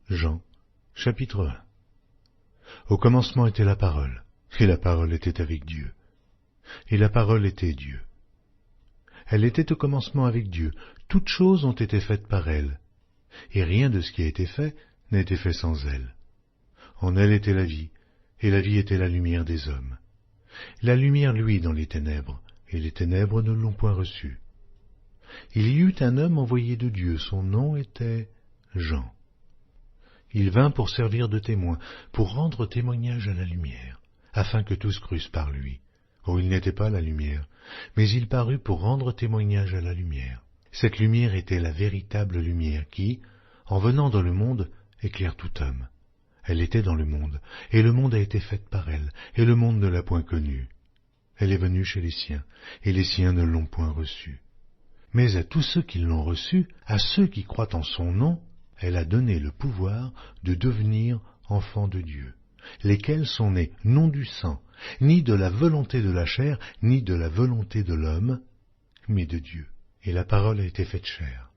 Jean, chapitre 1. Au commencement était la parole, et la parole était avec Dieu. Et la parole était Dieu. Elle était au commencement avec Dieu. Toutes choses ont été faites par elle, et rien de ce qui a été fait n'a été fait sans elle. En elle était la vie, et la vie était la lumière des hommes. La lumière luit dans les ténèbres, et les ténèbres ne l'ont point reçue. Il y eut un homme envoyé de Dieu, son nom était Jean. Il vint pour servir de témoin, pour rendre témoignage à la lumière, afin que tous crussent par lui. Oh, il n'était pas la lumière, mais il parut pour rendre témoignage à la lumière. Cette lumière était la véritable lumière qui, en venant dans le monde, éclaire tout homme. Elle était dans le monde, et le monde a été fait par elle, et le monde ne l'a point connue. Elle est venue chez les siens, et les siens ne l'ont point reçue. Mais à tous ceux qui l'ont reçue, à ceux qui croient en son nom, elle a donné le pouvoir de devenir enfants de Dieu, lesquels sont nés non du sang, ni de la volonté de la chair, ni de la volonté de l'homme, mais de Dieu. Et la parole a été faite chair,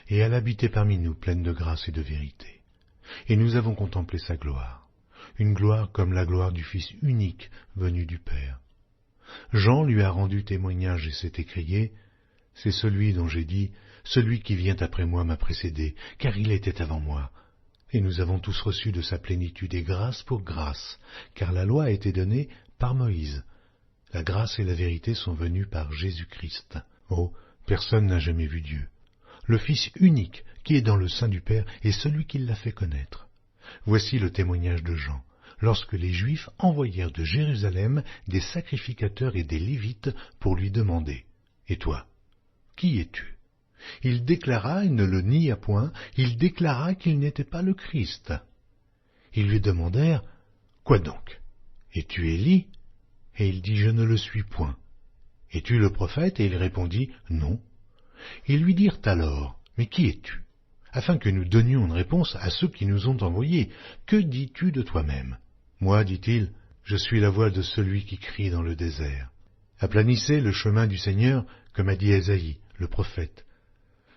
et elle habitait parmi nous pleine de grâce et de vérité. Et nous avons contemplé sa gloire, une gloire comme la gloire du Fils unique venu du Père. Jean lui a rendu témoignage et s'est écrié, « C'est celui dont j'ai dit, celui qui vient après moi m'a précédé, car il était avant moi. » Et nous avons tous reçu de sa plénitude et grâce pour grâce, car la loi a été donnée par Moïse. La grâce et la vérité sont venues par Jésus-Christ. Oh, personne n'a jamais vu Dieu. Le Fils unique qui est dans le sein du Père est celui qui l'a fait connaître. Voici le témoignage de Jean, lorsque les Juifs envoyèrent de Jérusalem des sacrificateurs et des Lévites pour lui demander, « Et toi, qui es-tu » Il déclara, et ne le nia point, il déclara qu'il n'était pas le Christ. Ils lui demandèrent, « Quoi donc? Es-tu Élie » Et il dit, « Je ne le suis point. » « Es-tu le prophète » Et il répondit, « Non. » Ils lui dirent alors, « Mais qui es-tu » afin que nous donnions une réponse à ceux qui nous ont envoyés. « Que dis-tu de toi-même » Moi, dit-il, je suis la voix de celui qui crie dans le désert. Aplanissez le chemin du Seigneur, comme a dit Ésaïe, le prophète.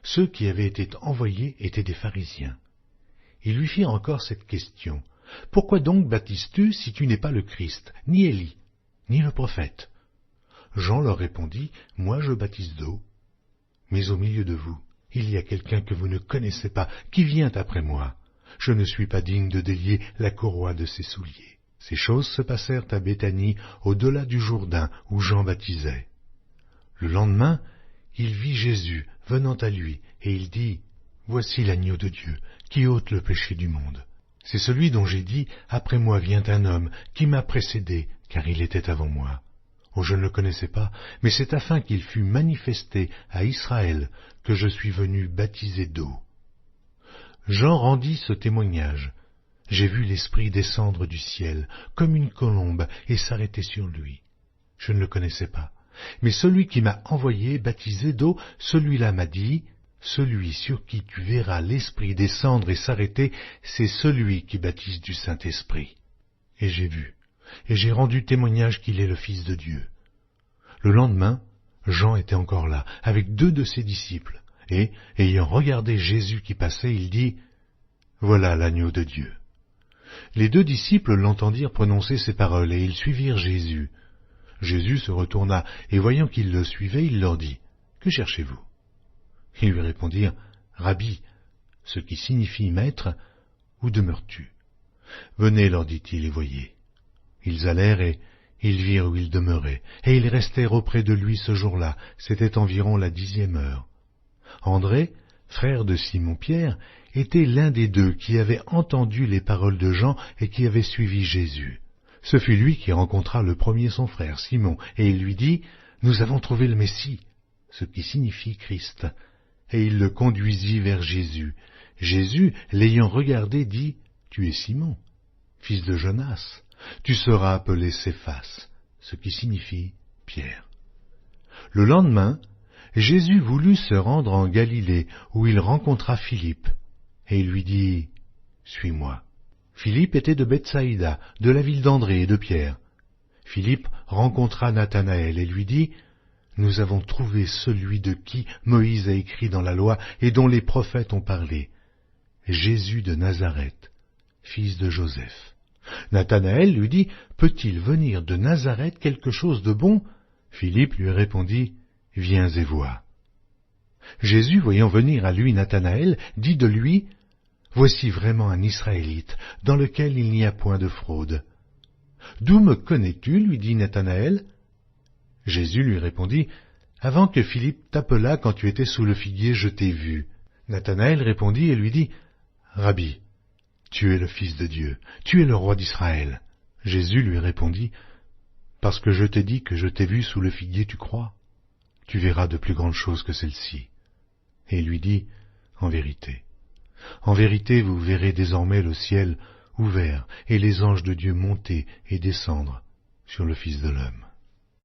Ceux qui avaient été envoyés étaient des pharisiens. Ils lui firent encore cette question. « Pourquoi donc baptises-tu si tu n'es pas le Christ, ni Élie, ni le prophète » Jean leur répondit, « Moi je baptise d'eau, mais au milieu de vous, il y a quelqu'un que vous ne connaissez pas, qui vient après moi. Je ne suis pas digne de délier la courroie de ses souliers. » Ces choses se passèrent à Béthanie, au-delà du Jourdain, où Jean baptisait. Le lendemain, il vit Jésus venant à lui, et il dit, « Voici l'agneau de Dieu, qui ôte le péché du monde. C'est celui dont j'ai dit, après moi vient un homme, qui m'a précédé, car il était avant moi. Oh, je ne le connaissais pas, mais c'est afin qu'il fût manifesté à Israël que je suis venu baptiser d'eau. » Jean rendit ce témoignage. J'ai vu l'Esprit descendre du ciel, comme une colombe, et s'arrêter sur lui. Je ne le connaissais pas. Mais celui qui m'a envoyé baptiser d'eau, celui-là m'a dit, « Celui sur qui tu verras l'Esprit descendre et s'arrêter, c'est celui qui baptise du Saint-Esprit. » Et j'ai vu, et j'ai rendu témoignage qu'il est le Fils de Dieu. Le lendemain, Jean était encore là, avec 2 de ses disciples, et, ayant regardé Jésus qui passait, il dit, « Voilà l'agneau de Dieu. » Les 2 disciples l'entendirent prononcer ces paroles, et ils suivirent Jésus. Jésus se retourna, et voyant qu'ils le suivaient, il leur dit, « Que cherchez-vous » Ils lui répondirent, « Rabbi » ce qui signifie « Maître » où demeures-tu ? Venez, leur dit-il, et voyez. Ils allèrent, et ils virent où il demeurait, et ils restèrent auprès de lui ce jour-là, c'était environ la 10e heure. André, frère de Simon-Pierre, était l'un des 2 qui avait entendu les paroles de Jean et qui avait suivi Jésus. Ce fut lui qui rencontra le premier son frère, Simon, et il lui dit, « Nous avons trouvé le Messie » ce qui signifie Christ. Et il le conduisit vers Jésus. Jésus, l'ayant regardé, dit, « Tu es Simon, fils de Jonas, tu seras appelé Céphas, ce qui signifie Pierre. » Le lendemain, Jésus voulut se rendre en Galilée, où il rencontra Philippe, et il lui dit, « Suis-moi. » Philippe était de Bethsaïda, de la ville d'André et de Pierre. Philippe rencontra Nathanaël et lui dit, « Nous avons trouvé celui de qui Moïse a écrit dans la loi et dont les prophètes ont parlé, Jésus de Nazareth, fils de Joseph. Nathanaël lui dit, peut-il venir de Nazareth quelque chose de bon? Philippe lui répondit, viens et vois. Jésus, voyant venir à lui Nathanaël, dit de lui, voici vraiment un Israélite, dans lequel il n'y a point de fraude. D'où me connais-tu? Lui dit Nathanaël. Jésus lui répondit, avant que Philippe t'appelât quand tu étais sous le figuier, je t'ai vu. Nathanaël répondit et lui dit, Rabbi, tu es le Fils de Dieu, tu es le roi d'Israël. Jésus lui répondit, parce que je t'ai dit que je t'ai vu sous le figuier, tu crois? Tu verras de plus grandes choses que celles-ci. Et il lui dit, en vérité, vous verrez désormais le ciel ouvert et les anges de Dieu monter et descendre sur le Fils de l'homme.